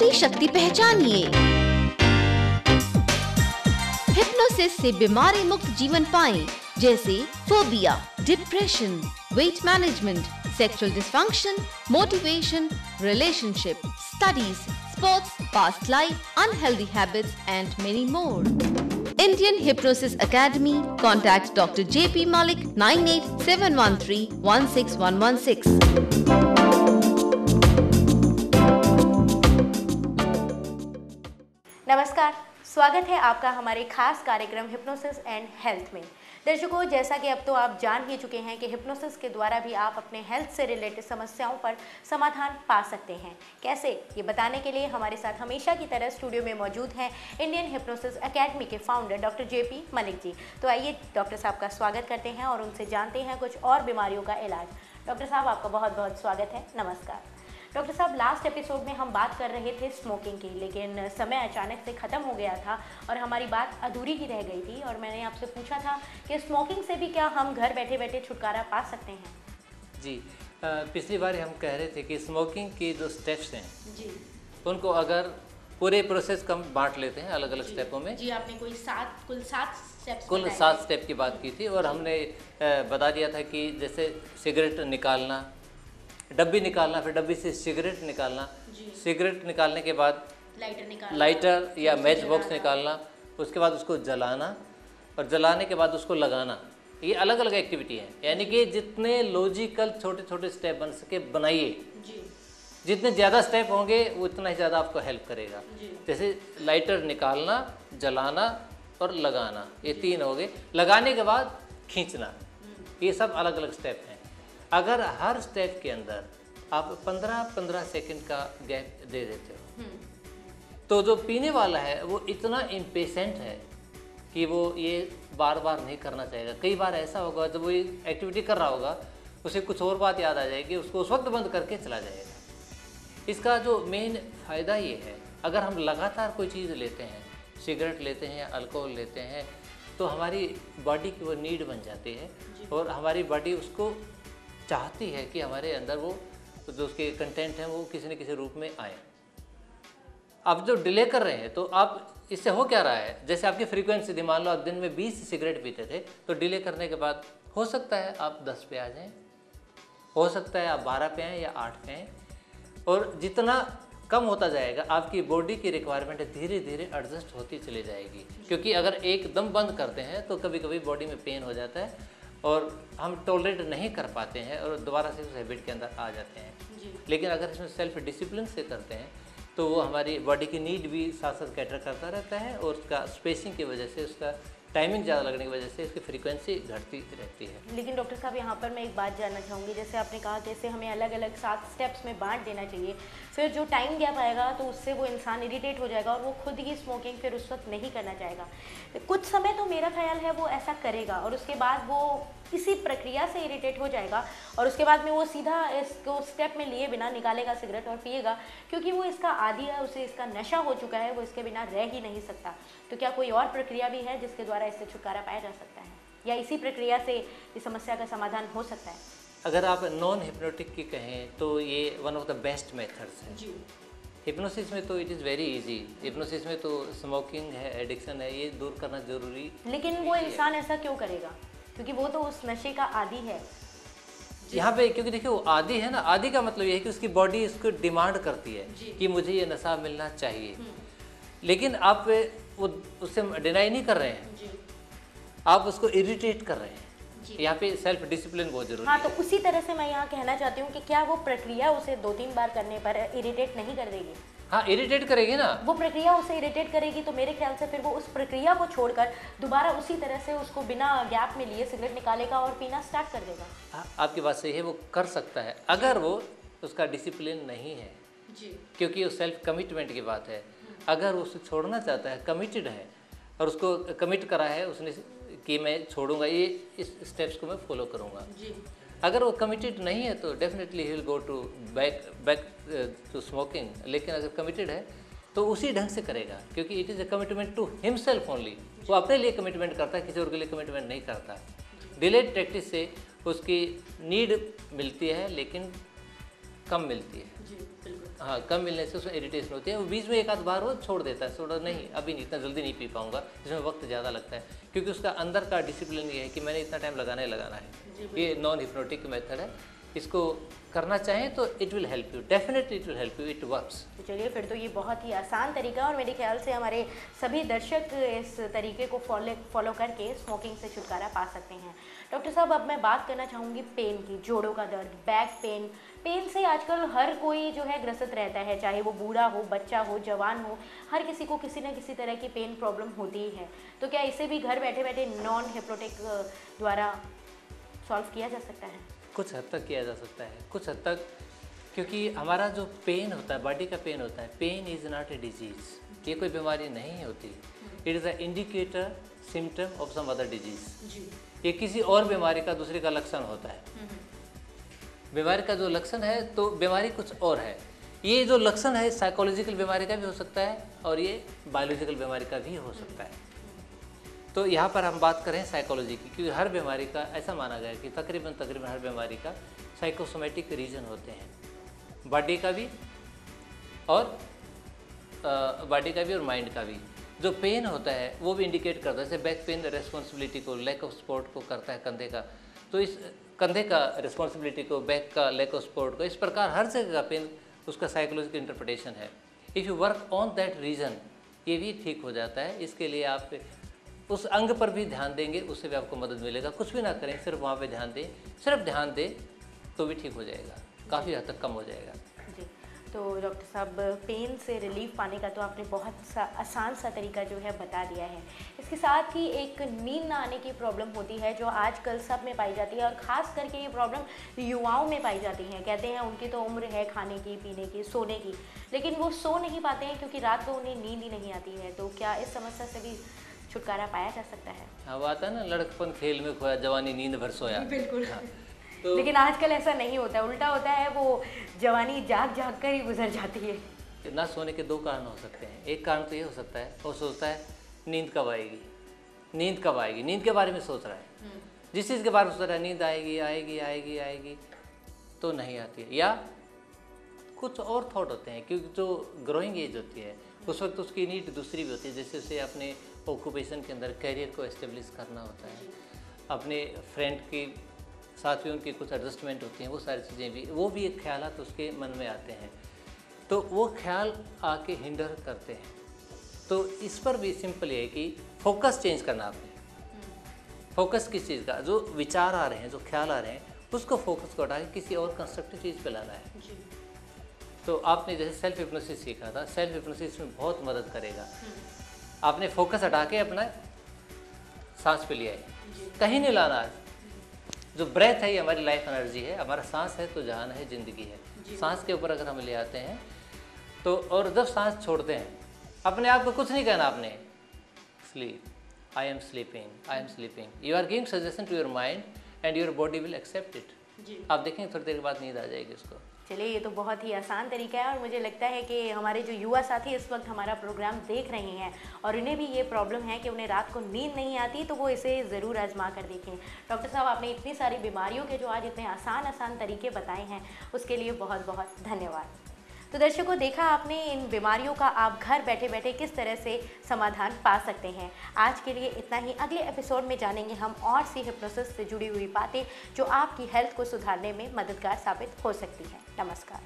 असली शक्ति पहचानिए। हिप्नोसिस से बीमारी मुक्त जीवन पाएं, जैसे phobia, depression, weight management, sexual dysfunction, motivation, relationship, studies, sports, past life, unhealthy habits and many more. Indian Hypnosis Academy. Contact Dr. J.P. Malik 9871316116. नमस्कार, स्वागत है आपका हमारे खास कार्यक्रम हिप्नोसिस एंड हेल्थ में। दर्शकों, जैसा कि अब तो आप जान ही चुके हैं कि हिप्नोसिस के द्वारा भी आप अपने हेल्थ से रिलेटेड समस्याओं पर समाधान पा सकते हैं। कैसे, ये बताने के लिए हमारे साथ हमेशा की तरह स्टूडियो में मौजूद हैं इंडियन हिप्नोसिस एकेडमी के founder doctor J.P. Malik ji. तो आइए डॉक्टर साहब का स्वागत करते हैं और उनसे जानते हैं कुछ और बीमारियों का इलाज। डॉक्टर साहब, आपका बहुत बहुत स्वागत है। नमस्कार। डॉक्टर साहब, लास्ट एपिसोड में हम बात कर रहे थे स्मोकिंग की, लेकिन समय अचानक से ख़त्म हो गया था और हमारी बात अधूरी ही रह गई थी। और मैंने आपसे पूछा था कि स्मोकिंग से भी क्या हम घर बैठे बैठे छुटकारा पा सकते हैं? जी, पिछली बार हम कह रहे थे कि स्मोकिंग की जो स्टेप्स हैं जी, उनको अगर पूरे प्रोसेस को हम बांट लेते हैं अलग अलग स्टेपों में। जी, आपने कुल 7 स्टेप्स कुल 7 स्टेप की बात की थी और हमने बता दिया था कि जैसे सिगरेट निकालना, डब्बी निकालना, फिर डब्बी से सिगरेट निकालना, सिगरेट निकालने के बाद लाइटर या मैच बॉक्स निकालना, उसके बाद उसको जलाना और जलाने के बाद उसको लगाना। ये अलग अलग एक्टिविटी है, यानी कि जितने लॉजिकल छोटे छोटे स्टेप बन सके बनाइए। जितने ज़्यादा स्टेप होंगे उतना ही ज़्यादा आपको हेल्प करेगा। जैसे लाइटर निकालना, जलाना और लगाना, ये 3 हो गए। लगाने के बाद खींचना, ये सब अलग अलग स्टेप हैं। अगर हर स्टेप के अंदर आप 15-15 सेकंड का गैप दे देते हो तो जो पीने वाला है वो इतना इम्पेशेंट है कि वो ये बार बार नहीं करना चाहेगा। कई बार ऐसा होगा जब वो एक्टिविटी कर रहा होगा उसे कुछ और बात याद आ जाएगी, उसको उस वक्त बंद करके चला जाएगा। इसका जो मेन फ़ायदा ये है, अगर हम लगातार कोई चीज़ लेते हैं, सिगरेट लेते हैं या अल्कोहल लेते हैं, तो हमारी बॉडी की वो नीड बन जाती है और हमारी बॉडी उसको चाहती है कि हमारे अंदर वो जो उसके कंटेंट हैं वो किसी न किसी रूप में आए। अब जो डिले कर रहे हैं तो आप इससे हो क्या रहा है, जैसे आपकी फ्रीक्वेंसी थी, मान लो आप दिन में 20 सिगरेट पीते थे, तो डिले करने के बाद हो सकता है आप 10 पे आ जाएं, हो सकता है आप 12 पे आएँ या 8 पे आएँ। और जितना कम होता जाएगा आपकी बॉडी की रिक्वायरमेंट धीरे धीरे एडजस्ट होती चली जाएगी। क्योंकि अगर एकदम बंद करते हैं तो कभी कभी बॉडी में पेन हो जाता है और हम टॉलरेट नहीं कर पाते हैं और दोबारा से उस हैबिट के अंदर आ जाते हैं। लेकिन अगर इसमें सेल्फ डिसिप्लिन से करते हैं तो वो हमारी बॉडी की नीड भी साथ साथ कैटर करता रहता है और उसका स्पेसिंग की वजह से, उसका टाइमिंग ज़्यादा लगने की वजह से इसकी फ्रीक्वेंसी घटती रहती है। लेकिन डॉक्टर साहब, यहाँ पर मैं एक बात जानना चाहूँगी, जैसे आपने कहा कि इसे हमें अलग अलग 7 स्टेप्स में बांट देना चाहिए, फिर जो टाइम गैप आएगा तो उससे वो इंसान इरिटेट हो जाएगा और वो खुद ही स्मोकिंग फिर उस वक्त नहीं करना चाहेगा। कुछ समय तो मेरा ख्याल है वो ऐसा करेगा और उसके बाद वो इसी प्रक्रिया से इरिटेट हो जाएगा और उसके बाद में वो सीधा इसको स्टेप में लिए बिना निकालेगा सिगरेट और पिएगा, क्योंकि वो इसका आदी है, उसे इसका नशा हो चुका है, वो इसके बिना रह ही नहीं सकता। तो क्या कोई और प्रक्रिया भी है जिसके द्वारा इससे छुटकारा पाया जा सकता है, या इसी प्रक्रिया से इस समस्या का समाधान हो सकता है? अगर आप नॉन हिप्नोटिक की कहें तो ये one of the best methods है। हिप्नोसिस में तो it is very easy. Hypnosis में तो स्मोकिंग है, एडिक्शन है, ये दूर करना जरूरी। लेकिन वो इंसान ऐसा क्यों करेगा, क्योंकि वो तो उस नशे का आदी है यहाँ पे। क्योंकि देखिए वो आदी है ना, आदी का मतलब ये है कि उसकी बॉडी इसको डिमांड करती है कि मुझे ये नशा मिलना चाहिए। लेकिन आप वो उससे डिनाई नहीं कर रहे हैं, आप उसको इरिटेट कर रहे हैं। यहाँ पे सेल्फ डिसिप्लिन बहुत जरूरी है। हाँ, तो उसी तरह से मैं यहाँ कहना चाहती हूँ कि क्या वो प्रक्रिया उसे 2-3 बार करने पर इरिटेट नहीं कर देगी? हाँ, इरिटेट करेगी ना, वो प्रक्रिया उसे इरिटेट करेगी, तो मेरे ख्याल से फिर वो उस प्रक्रिया को छोड़कर दोबारा उसी तरह से उसको बिना गैप में लिए सिगरेट निकालेगा और पीना स्टार्ट कर देगा। हाँ, आपकी बात सही है, वो कर सकता है अगर वो उसका डिसिप्लिन नहीं है जी। क्योंकि वो सेल्फ कमिटमेंट की बात है। अगर वो उसे छोड़ना चाहता है, कमिटेड है और उसको कमिट करा है उसने कि मैं छोड़ूंगा, ये इस स्टेप्स को मैं फॉलो करूंगा जी। अगर वो कमिटेड नहीं है तो definitely he will go to back to smoking. लेकिन अगर कमिटेड है तो उसी ढंग से करेगा, क्योंकि it is a commitment to himself only. वो अपने लिए कमिटमेंट करता है, किसी और के लिए कमिटमेंट नहीं करता। डिलेड प्रैक्टिस से उसकी नीड मिलती है लेकिन कम मिलती है। हाँ, कम मिलने से उसमें इरिटेशन होती है। वो बीच में एक आध बार वो छोड़ देता है, छोड़ा नहीं अभी नहीं, इतना जल्दी नहीं पी पाऊंगा, जिसमें वक्त ज़्यादा लगता है, क्योंकि उसका अंदर का डिसिप्लिन ये है कि मैंने इतना टाइम लगाना है। ये नॉन हिप्नोटिक मेथड है, इसको करना चाहें तो it will help you, definitely it will help you, it works. तो चलिए फिर तो ये बहुत ही आसान तरीका है और मेरे ख्याल से हमारे सभी दर्शक इस तरीके को फॉलो करके स्मोकिंग से छुटकारा पा सकते हैं। डॉक्टर साहब, अब मैं बात करना चाहूँगी पेन की, जोड़ों का दर्द, बैक पेन। पेन से आजकल हर कोई जो है ग्रसित रहता है, चाहे वो बूढ़ा हो, बच्चा हो, जवान हो, हर किसी को किसी न किसी तरह की पेन प्रॉब्लम होती ही है। तो क्या इसे भी घर बैठे बैठे नॉन हिप्नोटिक द्वारा सॉल्व किया जा सकता है? कुछ हद तक किया जा सकता है, कुछ हद तक, क्योंकि हमारा जो पेन होता है, बॉडी का पेन होता है, pain is not a disease, ये कोई बीमारी नहीं होती, it is a indicator symptom of some other disease. ये किसी और बीमारी का दूसरे का लक्षण होता है। बीमारी का जो लक्षण है तो बीमारी कुछ और है, ये जो लक्षण है साइकोलॉजिकल बीमारी का भी हो सकता है और ये बायोलॉजिकल बीमारी का भी हो सकता है। तो यहाँ पर हम बात करें साइकोलॉजी की, क्योंकि हर बीमारी का ऐसा माना गया है कि तकरीबन हर बीमारी का साइकोसोमेटिक रीजन होते हैं, बॉडी का भी और माइंड का भी। जो पेन होता है वो भी इंडिकेट करता है, जैसे बैक पेन रेस्पॉन्सिबिलिटी को, लैक ऑफ सपोर्ट को करता है कंधे का, तो इस कंधे का रिस्पॉन्सिबिलिटी को, बैक का लैक ऑफ सपोर्ट को, इस प्रकार हर जगह का पेन उसका साइकोलॉजिकल इंटरप्रिटेशन है। If you work on that reason, ये भी ठीक हो जाता है। इसके लिए आप उस अंग पर भी ध्यान देंगे, उससे भी आपको मदद मिलेगा। कुछ भी ना करें, सिर्फ वहाँ पे ध्यान दें, सिर्फ ध्यान दें तो भी ठीक हो जाएगा, काफ़ी हद तक कम हो जाएगा। जी, तो डॉक्टर साहब, पेन से रिलीफ पाने का तो आपने बहुत आसान सा तरीका जो है बता दिया है। इसके साथ ही एक नींद ना आने की प्रॉब्लम होती है जो आजकल सब में पाई जाती है और ख़ास करके ये प्रॉब्लम युवाओं में पाई जाती है। कहते हैं उनकी तो उम्र है खाने की, पीने की, सोने की, लेकिन वो सो नहीं पाते हैं क्योंकि रात को उन्हें नींद ही नहीं आती है। तो क्या इस समस्या से भी छुटकारा पाया जा सकता है? हाँ, वो आता है ना, लड़कपन खेल में खोया, जवानी नींद भर सोया। बिल्कुल। हाँ, तो लेकिन आजकल ऐसा नहीं होता है, उल्टा होता है, वो जवानी जाग जाग कर ही गुजर जाती है। ना सोने के दो कारण हो सकते हैं। एक कारण तो ये हो सकता है, वो सोचता है नींद कब आएगी, नींद कब आएगी, नींद के बारे में सोच रहा है, जिस चीज़ के बारे में सोच रहा है नींद आएगी आएगी आएगी आएगी, तो नहीं आती है। या कुछ और थॉट होते हैं, क्योंकि जो ग्रोइंग एज होती है उस वक्त उसकी नीड दूसरी भी होती है, जैसे उसे अपने ऑक्यूपेशन के अंदर कैरियर को एस्टेब्लिश करना होता है, अपने फ्रेंड के साथ भी उनकी कुछ एडजस्टमेंट होती हैं, वो सारी चीज़ें भी, वो भी एक ख्यालात उसके मन में आते हैं, तो वो ख्याल आके हिंडर करते हैं। तो इस पर भी सिंपल ये है कि फोकस चेंज करना आपने। फोकस किस चीज़ का, जो विचार आ रहे हैं, जो ख्याल आ रहे हैं, उसको फोकस को हटा के किसी और कंस्ट्रक्टिव चीज़ पे लाना है। तो आपने जैसे सेल्फ हिप्नोसिस सीखा था, सेल्फ हिप्नोसिस में बहुत मदद करेगा। आपने फोकस हटा के अपना सांस पे लिया है, कहीं नहीं लाना है। जो ब्रेथ है ये हमारी लाइफ एनर्जी है, हमारा सांस है तो जान है, ज़िंदगी है। सांस के ऊपर अगर हम ले आते हैं तो, और जब सांस छोड़ते हैं, अपने आप को कुछ नहीं कहना आपने, sleep, I am sleeping, I am sleeping. You are giving suggestion to your mind and your body will accept it. आप देखेंगे थोड़ी देर बाद नींद आ जाएगी उसको। चलिए, ये तो बहुत ही आसान तरीका है और मुझे लगता है कि हमारे जो युवा साथी इस वक्त हमारा प्रोग्राम देख रहे हैं और उन्हें भी ये प्रॉब्लम है कि उन्हें रात को नींद नहीं आती, तो वो इसे ज़रूर आजमा कर देखें। डॉक्टर साहब, आपने इतनी सारी बीमारियों के जो आज इतने आसान तरीके बताए हैं, उसके लिए बहुत बहुत धन्यवाद। तो दर्शकों, देखा आपने इन बीमारियों का आप घर बैठे बैठे किस तरह से समाधान पा सकते हैं। आज के लिए इतना ही। अगले एपिसोड में जानेंगे हम और सी हिप्नोसिस से जुड़ी हुई बातें जो आपकी हेल्थ को सुधारने में मददगार साबित हो सकती हैं। नमस्कार।